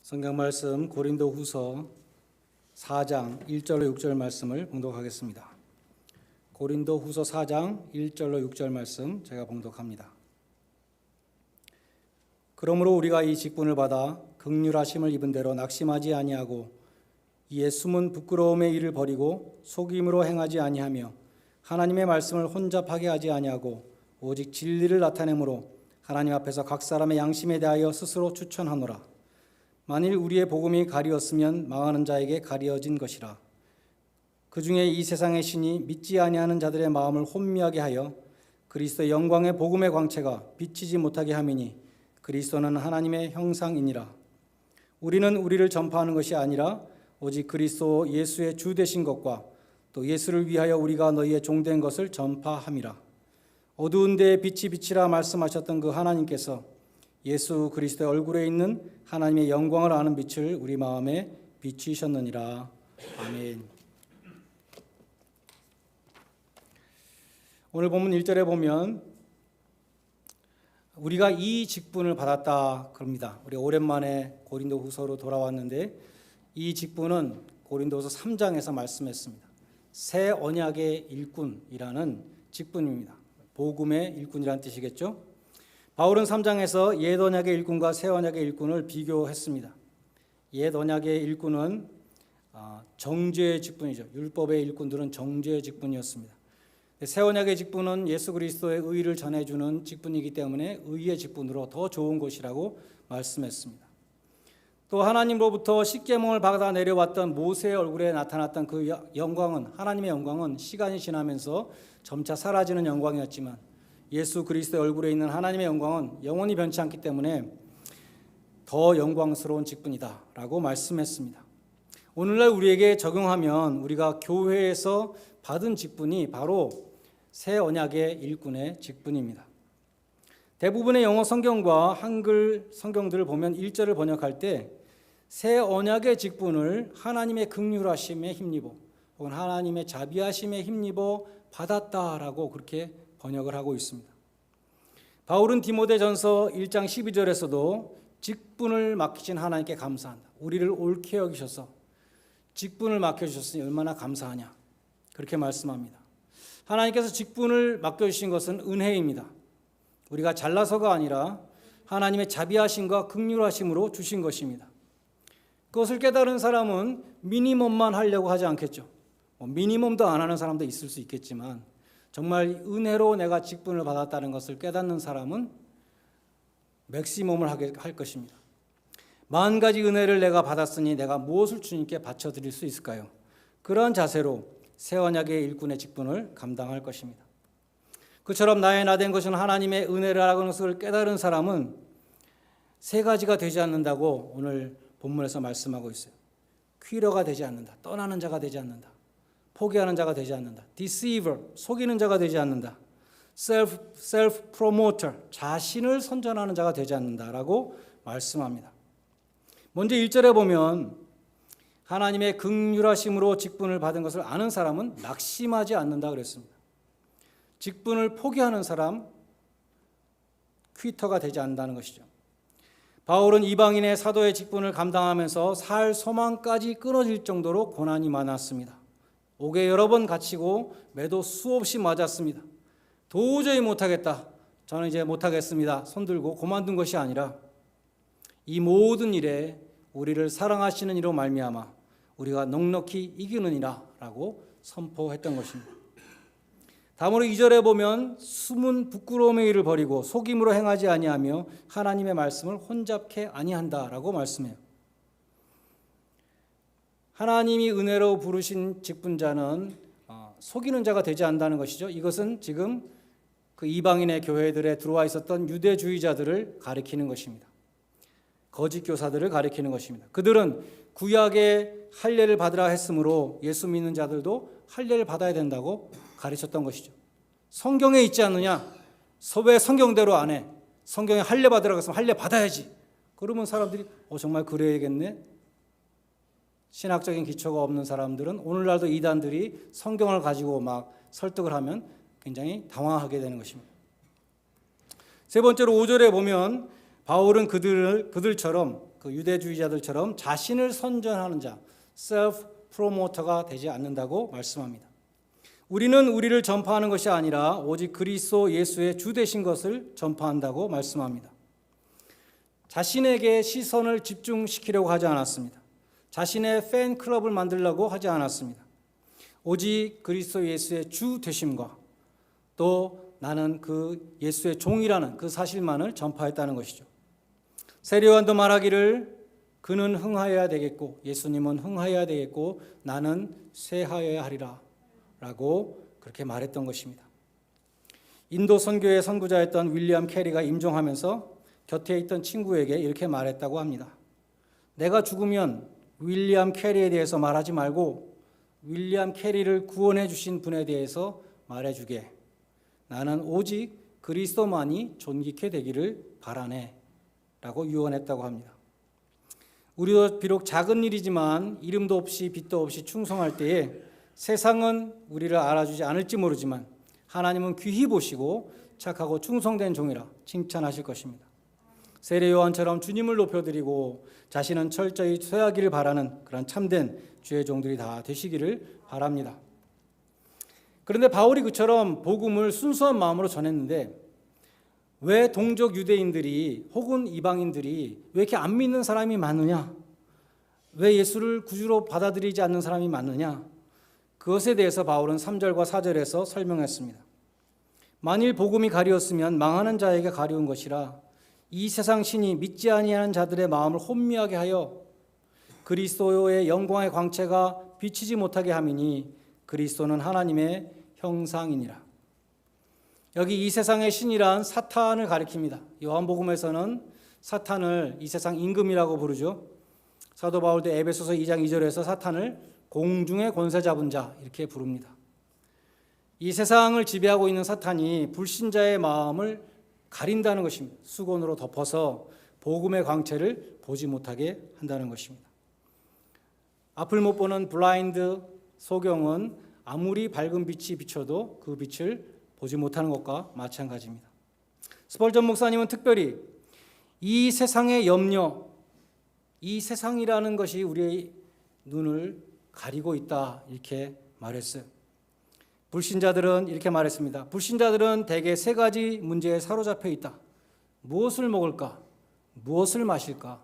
성경 말씀 고린도후서 4장 1절로 6절 말씀을 봉독하겠습니다. 고린도후서 4장 1절로 6절 말씀 제가 봉독합니다. 그러므로 우리가 이 직분을 받아 긍휼하심을 입은 대로 낙심하지 아니하고 이에 숨은 부끄러움의 일을 버리고 속임으로 행하지 아니하며 하나님의 말씀을 혼잡하게 하지 아니하고 오직 진리를 나타내므로 하나님 앞에서 각 사람의 양심에 대하여 스스로 추천하노라. 만일 우리의 복음이 가리었으면 망하는 자에게 가리어진 것이라. 그 중에 이 세상의 신이 믿지 아니하는 자들의 마음을 혼미하게 하여 그리스도의 영광의 복음의 광채가 비치지 못하게 함이니 그리스도는 하나님의 형상이니라. 우리는 우리를 전파하는 것이 아니라 오직 그리스도 예수의 주 되신 것과 또 예수를 위하여 우리가 너희의 종된 것을 전파함이라. 어두운 데에 빛이 비치라 말씀하셨던 그 하나님께서 예수 그리스도의 얼굴에 있는 하나님의 영광을 아는 빛을 우리 마음에 비추셨느니라. 아멘. 오늘 본문 1절에 보면 우리가 이 직분을 받았다 그럽니다. 우리 오랜만에 고린도후서로 돌아왔는데 이 직분은 고린도후서 3장에서 말씀했습니다. 새 언약의 일꾼이라는 직분입니다. 복음의 일꾼이라는 뜻이겠죠. 바울은 3장에서 옛 언약의 일꾼과 새 언약의 일꾼을 비교했습니다. 옛 언약의 일꾼은 정죄의 직분이죠. 율법의 일꾼들은 정죄의 직분이었습니다. 새 언약의 직분은 예수 그리스도의 의를 전해주는 직분이기 때문에 의의 직분으로 더 좋은 것이라고 말씀했습니다. 또 하나님으로부터 십계명을 받아 내려왔던 모세의 얼굴에 나타났던 그 영광은, 하나님의 영광은 시간이 지나면서 점차 사라지는 영광이었지만 예수 그리스도의 얼굴에 있는 하나님의 영광은 영원히 변치 않기 때문에 더 영광스러운 직분이다라고 말씀했습니다. 오늘날 우리에게 적용하면 우리가 교회에서 받은 직분이 바로 새 언약의 일꾼의 직분입니다. 대부분의 영어 성경과 한글 성경들을 보면 1절을 번역할 때 새 언약의 직분을 하나님의 긍휼하심에 힘입어 혹은 하나님의 자비하심에 힘입어 받았다라고 그렇게 번역을 하고 있습니다. 바울은 디모데전서 1장 12절에서도 직분을 맡기신 하나님께 감사한다. 우리를 옳게 여기셔서 직분을 맡겨주셨으니 얼마나 감사하냐. 그렇게 말씀합니다. 하나님께서 직분을 맡겨주신 것은 은혜입니다. 우리가 잘나서가 아니라 하나님의 자비하심과 긍휼하심으로 주신 것입니다. 그것을 깨달은 사람은 미니멈만 하려고 하지 않겠죠. 미니멈도 안 하는 사람도 있을 수 있겠지만 정말 은혜로 내가 직분을 받았다는 것을 깨닫는 사람은 맥시멈을 하게 할 것입니다. 만 가지 은혜를 내가 받았으니 내가 무엇을 주님께 바쳐드릴 수 있을까요? 그러한 자세로 새 언약의 일꾼의 직분을 감당할 것입니다. 그처럼 나의 나 된 것은 하나님의 은혜라는 것을 깨달은 사람은 세 가지가 되지 않는다고 오늘 본문에서 말씀하고 있어요. 퀴러가 되지 않는다. 떠나는 자가 되지 않는다. 포기하는 자가 되지 않는다. deceiver, 속이는 자가 되지 않는다. self-promoter, 자신을 선전하는 자가 되지 않는다라고 말씀합니다. 먼저 1절에 보면 하나님의 긍휼하심으로 직분을 받은 것을 아는 사람은 낙심하지 않는다 그랬습니다. 직분을 포기하는 사람, 퀴터가 되지 않는다는 것이죠. 바울은 이방인의 사도의 직분을 감당하면서 살 소망까지 끊어질 정도로 고난이 많았습니다. 옥에 여러 번 갇히고 매도 수없이 맞았습니다. 도저히 못하겠다. 저는 이제 못하겠습니다. 손들고 그만둔 것이 아니라 이 모든 일에 우리를 사랑하시는 이로 말미암아 우리가 넉넉히 이기느니라 라고 선포했던 것입니다. 다음으로 2절에 보면 숨은 부끄러움의 일을 버리고 속임으로 행하지 아니하며 하나님의 말씀을 혼잡케 아니한다라고 말씀해요. 하나님이 은혜로 부르신 직분자는 속이는 자가 되지 않는다는 것이죠. 이것은 지금 그 이방인의 교회들에 들어와 있었던 유대주의자들을 가리키는 것입니다. 거짓 교사들을 가리키는 것입니다. 그들은 구약의 할례를 받으라 했으므로 예수 믿는 자들도 할례를 받아야 된다고 가르쳤던 것이죠. 성경에 있지 않느냐? 왜 성경대로 안 해? 성경에 할례 받으라고 했으면 할례 받아야지. 그러면 사람들이 정말 그래야겠네. 신학적인 기초가 없는 사람들은 오늘날도 이단들이 성경을 가지고 막 설득을 하면 굉장히 당황하게 되는 것입니다. 세 번째로 5절에 보면 바울은 그들처럼 그 유대주의자들처럼 자신을 선전하는 자, 셀프 프로모터가 되지 않는다고 말씀합니다. 우리는 우리를 전파하는 것이 아니라 오직 그리스도 예수의 주 되신 것을 전파한다고 말씀합니다. 자신에게 시선을 집중시키려고 하지 않았습니다. 자신의 팬클럽을 만들려고 하지 않았습니다. 오직 그리스도 예수의 주 되심과 또 나는 그 예수의 종이라는 그 사실만을 전파했다는 것이죠. 세례요한도 말하기를 그는 흥하여야 되겠고 예수님은 흥하여야 되겠고 나는 쇠하여야 하리라 라고 그렇게 말했던 것입니다. 인도 선교의 선구자였던 윌리엄 캐리가 임종하면서 곁에 있던 친구에게 이렇게 말했다고 합니다. 내가 죽으면 윌리엄 캐리에 대해서 말하지 말고 윌리엄 캐리를 구원해 주신 분에 대해서 말해주게. 나는 오직 그리스도만이 존귀케 되기를 바라네 라고 유언했다고 합니다. 우리도 비록 작은 일이지만 이름도 없이 빛도 없이 충성할 때에 세상은 우리를 알아주지 않을지 모르지만 하나님은 귀히 보시고 착하고 충성된 종이라 칭찬하실 것입니다. 세례 요한처럼 주님을 높여드리고 자신은 철저히 쇠하기를 바라는 그런 참된 주의 종들이 다 되시기를 바랍니다. 그런데 바울이 그처럼 복음을 순수한 마음으로 전했는데 왜 동족 유대인들이 혹은 이방인들이 왜 이렇게 안 믿는 사람이 많느냐? 왜 예수를 구주로 받아들이지 않는 사람이 많느냐? 그것에 대해서 바울은 3절과 4절에서 설명했습니다. 만일 복음이 가리웠으면 망하는 자에게 가리운 것이라 이 세상 신이 믿지 아니하는 자들의 마음을 혼미하게 하여 그리스도의 영광의 광채가 비치지 못하게 함이니 그리스도는 하나님의 형상이니라. 여기 이 세상의 신이란 사탄을 가리킵니다. 요한복음에서는 사탄을 이 세상 임금이라고 부르죠. 사도 바울도 에베소서 2장 2절에서 사탄을 공중의 권세 잡은 자 이렇게 부릅니다. 이 세상을 지배하고 있는 사탄이 불신자의 마음을 가린다는 것입니다. 수건으로 덮어서 복음의 광채를 보지 못하게 한다는 것입니다. 앞을 못 보는 블라인드 소경은 아무리 밝은 빛이 비춰도 그 빛을 보지 못하는 것과 마찬가지입니다. 스펄전 목사님은 특별히 이 세상의 염려, 이 세상이라는 것이 우리의 눈을 가리고 있다 이렇게 말했어요. 불신자들은 이렇게 말했습니다. 불신자들은 대개 세 가지 문제에 사로잡혀 있다. 무엇을 먹을까? 무엇을 마실까?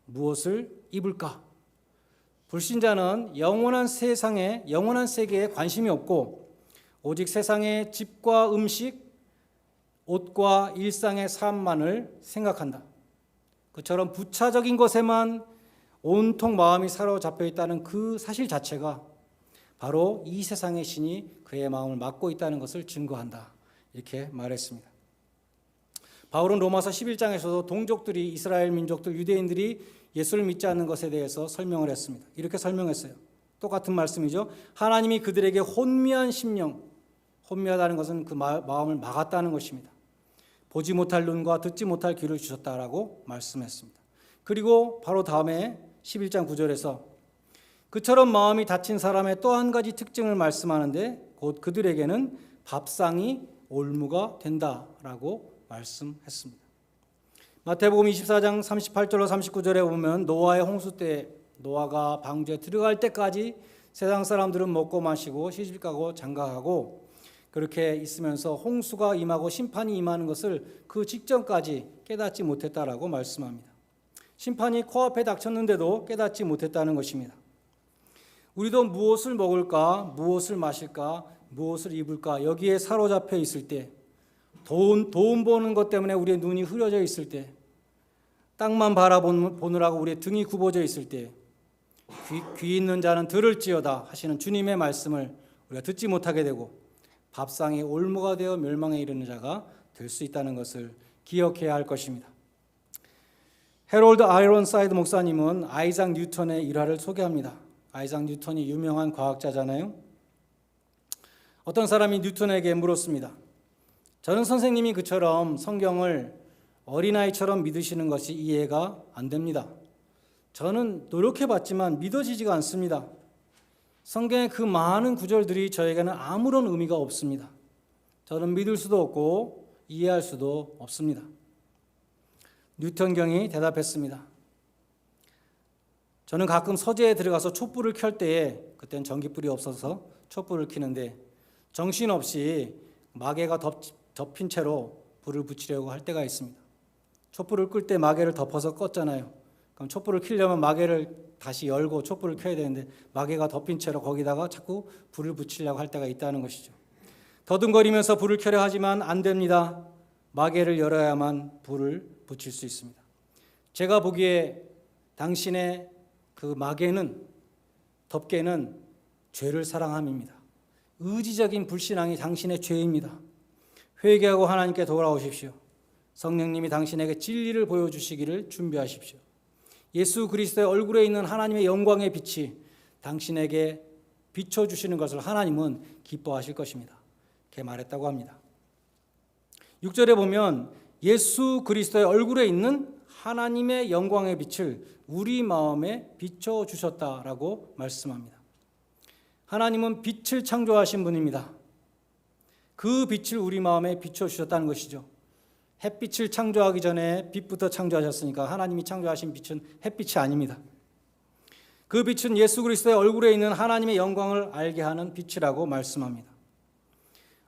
무엇을 입을까? 불신자는 영원한 세상에, 영원한 세계에 관심이 없고 오직 세상의 집과 음식, 옷과 일상의 삶만을 생각한다. 그처럼 부차적인 것에만 온통 마음이 사로잡혀 있다는 그 사실 자체가 바로 이 세상의 신이 그의 마음을 막고 있다는 것을 증거한다. 이렇게 말했습니다. 바울은 로마서 11장에서도 동족들이 이스라엘 민족들 유대인들이 예수를 믿지 않는 것에 대해서 설명을 했습니다. 이렇게 설명했어요. 똑같은 말씀이죠. 하나님이 그들에게 혼미한 심령, 혼미하다는 것은 그 마음을 막았다는 것입니다. 보지 못할 눈과 듣지 못할 귀를 주셨다라고 말씀했습니다. 그리고 바로 다음에 11장 9절에서 그처럼 마음이 닫힌 사람의 또 한 가지 특징을 말씀하는데 곧 그들에게는 밥상이 올무가 된다라고 말씀했습니다. 마태복음 24장 38절로 39절에 보면 노아의 홍수 때 노아가 방주에 들어갈 때까지 세상 사람들은 먹고 마시고 시집가고 장가가고 그렇게 있으면서 홍수가 임하고 심판이 임하는 것을 그 직전까지 깨닫지 못했다라고 말씀합니다. 심판이 코앞에 닥쳤는데도 깨닫지 못했다는 것입니다. 우리도 무엇을 먹을까, 무엇을 마실까, 무엇을 입을까 여기에 사로잡혀 있을 때 돈 버는 것 때문에 우리의 눈이 흐려져 있을 때 땅만 바라보느라고 우리의 등이 굽어져 있을 때 귀 있는 자는 들을지어다 하시는 주님의 말씀을 우리가 듣지 못하게 되고 밥상에 올무가 되어 멸망에 이르는 자가 될 수 있다는 것을 기억해야 할 것입니다. 해롤드 아이론사이드 목사님은 아이작 뉴턴의 일화를 소개합니다. 아이작 뉴턴이 유명한 과학자잖아요. 어떤 사람이 뉴턴에게 물었습니다. 저는 선생님이 그처럼 성경을 어린아이처럼 믿으시는 것이 이해가 안 됩니다. 저는 노력해봤지만 믿어지지가 않습니다. 성경의 그 많은 구절들이 저에게는 아무런 의미가 없습니다. 저는 믿을 수도 없고 이해할 수도 없습니다. 뉴턴 경이 대답했습니다. 저는 가끔 서재에 들어가서 촛불을 켤 때에, 그때는 전기불이 없어서 촛불을 켜는데 정신없이 마개가 덮인 채로 불을 붙이려고 할 때가 있습니다. 촛불을 끌 때 마개를 덮어서 껐잖아요. 그럼 촛불을 켜려면 마개를 다시 열고 촛불을 켜야 되는데 마개가 덮인 채로 거기다가 자꾸 불을 붙이려고 할 때가 있다는 것이죠. 더듬거리면서 불을 켜려 하지만 안 됩니다. 마개를 열어야만 불을 붙일 수 있습니다. 제가 보기에 당신의 그 마개는, 덮개는 죄를 사랑함입니다. 의지적인 불신앙이 당신의 죄입니다. 회개하고 하나님께 돌아오십시오. 성령님이 당신에게 진리를 보여주시기를 준비하십시오. 예수 그리스도의 얼굴에 있는 하나님의 영광의 빛이 당신에게 비춰주시는 것을 하나님은 기뻐하실 것입니다. 이렇게 말했다고 합니다. 6절에 보면 예수 그리스도의 얼굴에 있는 하나님의 영광의 빛을 우리 마음에 비춰주셨다라고 말씀합니다. 하나님은 빛을 창조하신 분입니다. 그 빛을 우리 마음에 비춰주셨다는 것이죠. 햇빛을 창조하기 전에 빛부터 창조하셨으니까 하나님이 창조하신 빛은 햇빛이 아닙니다. 그 빛은 예수 그리스도의 얼굴에 있는 하나님의 영광을 알게 하는 빛이라고 말씀합니다.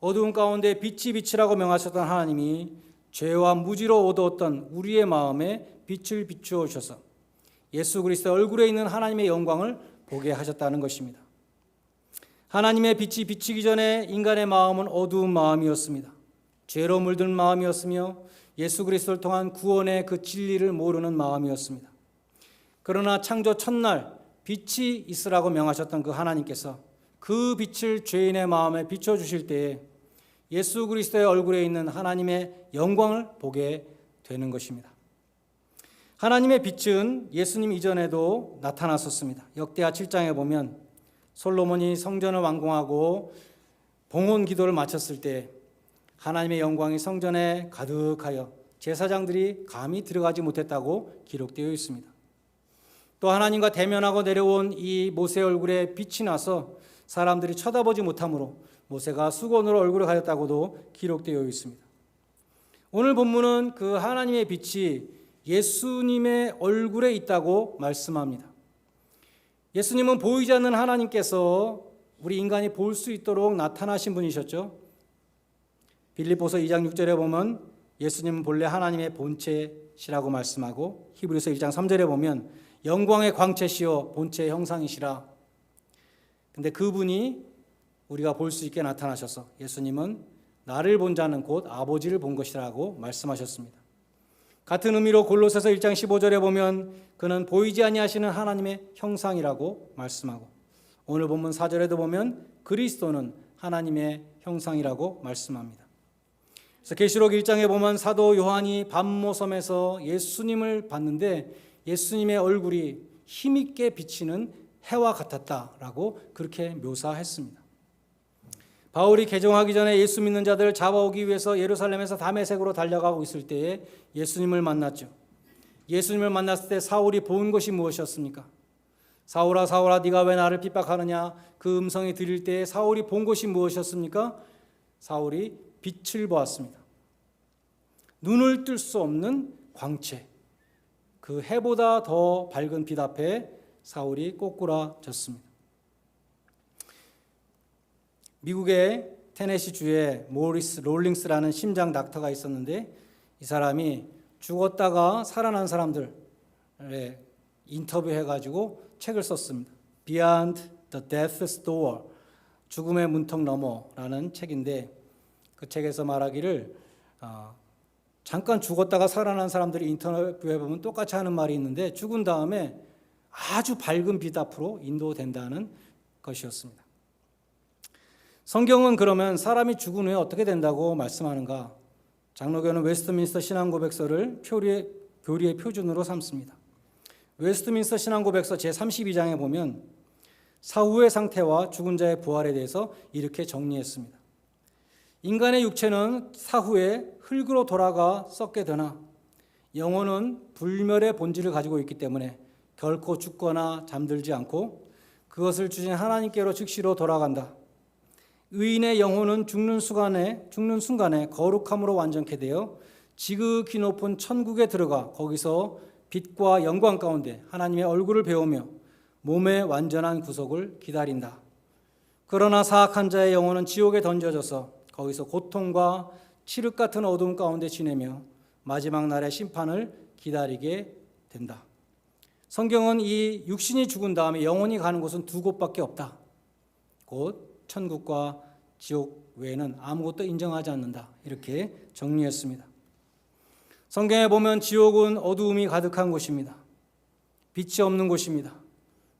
어두운 가운데 빛이 빛이라고 명하셨던 하나님이 죄와 무지로 어두웠던 우리의 마음에 빛을 비추어 주셔서 예수 그리스도의 얼굴에 있는 하나님의 영광을 보게 하셨다는 것입니다. 하나님의 빛이 비치기 전에 인간의 마음은 어두운 마음이었습니다. 죄로 물든 마음이었으며 예수 그리스도를 통한 구원의 그 진리를 모르는 마음이었습니다. 그러나 창조 첫날 빛이 있으라고 명하셨던 그 하나님께서 그 빛을 죄인의 마음에 비춰주실 때에 예수 그리스도의 얼굴에 있는 하나님의 영광을 보게 되는 것입니다. 하나님의 빛은 예수님 이전에도 나타났었습니다. 역대하 7장에 보면 솔로몬이 성전을 완공하고 봉헌 기도를 마쳤을 때 하나님의 영광이 성전에 가득하여 제사장들이 감히 들어가지 못했다고 기록되어 있습니다. 또 하나님과 대면하고 내려온 이 모세의 얼굴에 빛이 나서 사람들이 쳐다보지 못하므로 모세가 수건으로 얼굴을 가렸다고도 기록되어 있습니다. 오늘 본문은 그 하나님의 빛이 예수님의 얼굴에 있다고 말씀합니다. 예수님은 보이지 않는 하나님께서 우리 인간이 볼 수 있도록 나타나신 분이셨죠. 빌립보서 2장 6절에 보면 예수님은 본래 하나님의 본체시라고 말씀하고 히브리서 1장 3절에 보면 영광의 광채시요 본체의 형상이시라. 근데 그분이 우리가 볼 수 있게 나타나셔서 예수님은 나를 본 자는 곧 아버지를 본 것이라고 말씀하셨습니다. 같은 의미로 골로새서 1장 15절에 보면 그는 보이지 아니하시는 하나님의 형상이라고 말씀하고 오늘 본문 4절에도 보면 그리스도는 하나님의 형상이라고 말씀합니다. 그래서 계시록 1장에 보면 사도 요한이 밤모섬에서 예수님을 봤는데 예수님의 얼굴이 힘있게 비치는 해와 같았다라고 그렇게 묘사했습니다. 바울이 개종하기 전에 예수 믿는 자들을 잡아오기 위해서 예루살렘에서 다메섹으로 달려가고 있을 때에 예수님을 만났죠. 예수님을 만났을 때 사울이 본 것이 무엇이었습니까? 사울아 사울아 네가 왜 나를 핍박하느냐. 그 음성이 들릴 때에 사울이 본 것이 무엇이었습니까? 사울이 빛을 보았습니다. 눈을 뜰 수 없는 광채, 그 해보다 더 밝은 빛 앞에 사울이 꼬꾸라졌습니다. 미국의 테네시 주에 모리스 롤링스라는 심장 닥터가 있었는데 이 사람이 죽었다가 살아난 사람들의 인터뷰해가지고 책을 썼습니다. Beyond the Death's Door, 죽음의 문턱 너머라는 책인데 그 책에서 말하기를 잠깐 죽었다가 살아난 사람들이 인터뷰해보면 똑같이 하는 말이 있는데 죽은 다음에 아주 밝은 빛 앞으로 인도된다는 것이었습니다. 성경은 그러면 사람이 죽은 후에 어떻게 된다고 말씀하는가? 장로교는 웨스트민스터 신앙고백서를 교리의 표준으로 삼습니다. 웨스트민스터 신앙고백서 제32장에 보면 사후의 상태와 죽은 자의 부활에 대해서 이렇게 정리했습니다. 인간의 육체는 사후에 흙으로 돌아가 썩게 되나 영혼은 불멸의 본질을 가지고 있기 때문에 결코 죽거나 잠들지 않고 그것을 주신 하나님께로 즉시로 돌아간다. 의인의 영혼은 죽는 순간에 거룩함으로 완전케 되어 지극히 높은 천국에 들어가 거기서 빛과 영광 가운데 하나님의 얼굴을 배우며 몸의 완전한 구속을 기다린다. 그러나 사악한 자의 영혼은 지옥에 던져져서 거기서 고통과 칠흑 같은 어두움 가운데 지내며 마지막 날의 심판을 기다리게 된다. 성경은 이 육신이 죽은 다음에 영혼이 가는 곳은 두 곳밖에 없다. 곧 천국과 지옥 외에는 아무것도 인정하지 않는다. 이렇게 정리했습니다. 성경에 보면 지옥은 어두움이 가득한 곳입니다. 빛이 없는 곳입니다.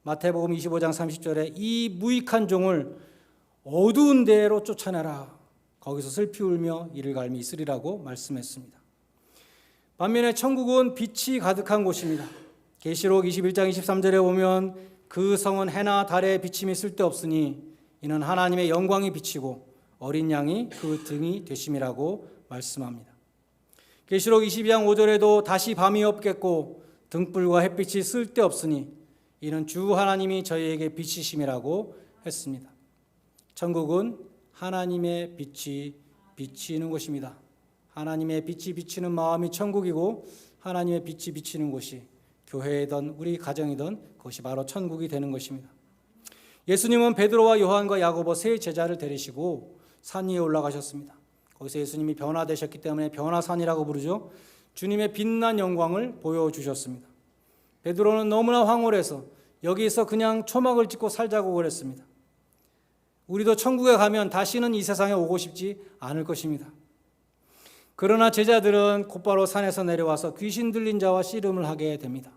마태복음 25장 30절에 이 무익한 종을 어두운 데로 쫓아내라. 거기서 슬피 울며 이를 갈미 있으리라고 말씀했습니다. 반면에 천국은 빛이 가득한 곳입니다. 계시록 21장 23절에 보면 그 성은 해나 달의 비침이 쓸데없으니 이는 하나님의 영광이 비치고 어린 양이 그 등이 되심이라고 말씀합니다. 계시록 22장 5절에도 다시 밤이 없겠고 등불과 햇빛이 쓸데없으니 이는 주 하나님이 저희에게 비치심이라고 했습니다. 천국은 하나님의 빛이 비치는 곳입니다. 하나님의 빛이 비치는 마음이 천국이고 하나님의 빛이 비치는 곳이 교회이든 우리 가정이든 그것이 바로 천국이 되는 것입니다. 예수님은 베드로와 요한과 야고보 세 제자를 데리시고 산 위에 올라가셨습니다. 거기서 예수님이 변화되셨기 때문에 변화산이라고 부르죠. 주님의 빛난 영광을 보여주셨습니다. 베드로는 너무나 황홀해서 여기서 그냥 초막을 찍고 살자고 그랬습니다. 우리도 천국에 가면 다시는 이 세상에 오고 싶지 않을 것입니다. 그러나 제자들은 곧바로 산에서 내려와서 귀신 들린 자와 씨름을 하게 됩니다.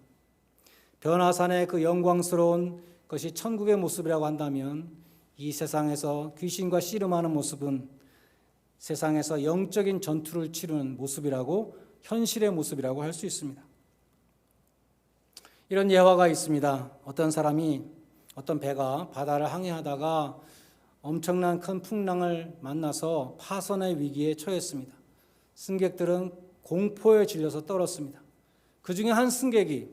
변화산의 그 영광스러운 것이 천국의 모습이라고 한다면 이 세상에서 귀신과 씨름하는 모습은 세상에서 영적인 전투를 치르는 모습이라고, 현실의 모습이라고 할 수 있습니다. 이런 예화가 있습니다. 어떤 배가 바다를 항해하다가 엄청난 큰 풍랑을 만나서 파선의 위기에 처했습니다. 승객들은 공포에 질려서 떨었습니다. 그 중에 한 승객이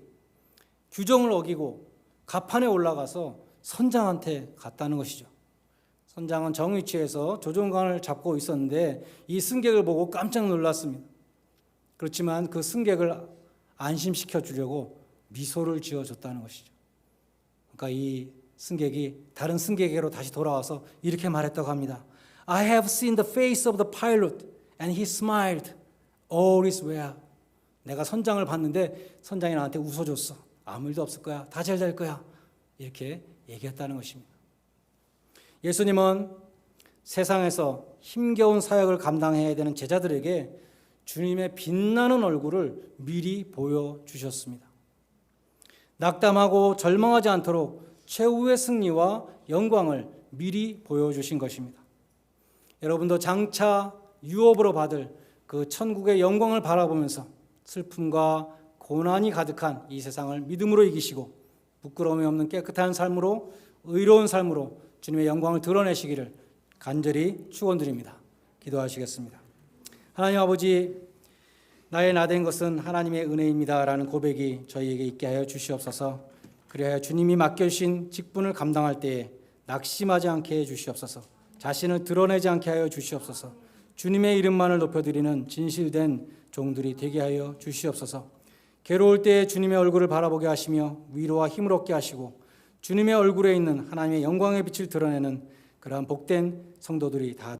규정을 어기고 갑판에 올라가서 선장한테 갔다는 것이죠. 선장은 정위치에서 조종관을 잡고 있었는데 이 승객을 보고 깜짝 놀랐습니다. 그렇지만 그 승객을 안심시켜 주려고 미소를 지어줬다는 것이죠. 그러니까 이 승객이 다른 승객에게로 다시 돌아와서 이렇게 말했다고 합니다. I have seen the face of the pilot and he smiled. All is well. 내가 선장을 봤는데 선장이 나한테 웃어줬어. 아무 일도 없을 거야. 다 잘 될 거야. 이렇게 얘기했다는 것입니다. 예수님은 세상에서 힘겨운 사역을 감당해야 되는 제자들에게 주님의 빛나는 얼굴을 미리 보여주셨습니다. 낙담하고 절망하지 않도록 최후의 승리와 영광을 미리 보여주신 것입니다. 여러분도 장차 유업으로 받을 그 천국의 영광을 바라보면서 슬픔과 고난이 가득한 이 세상을 믿음으로 이기시고 부끄러움이 없는 깨끗한 삶으로, 의로운 삶으로 주님의 영광을 드러내시기를 간절히 축원드립니다. 기도하시겠습니다. 하나님 아버지, 나의 나된 것은 하나님의 은혜입니다라는 고백이 저희에게 있게 하여 주시옵소서. 그리하여 주님이 맡겨주신 직분을 감당할 때에 낙심하지 않게 해 주시옵소서. 자신을 드러내지 않게 하여 주시옵소서. 주님의 이름만을 높여드리는 진실된 종들이 되게 하여 주시옵소서. 괴로울 때에 주님의 얼굴을 바라보게 하시며 위로와 힘을 얻게 하시고 주님의 얼굴에 있는 하나님의 영광의 빛을 드러내는 그러한 복된 성도들이 다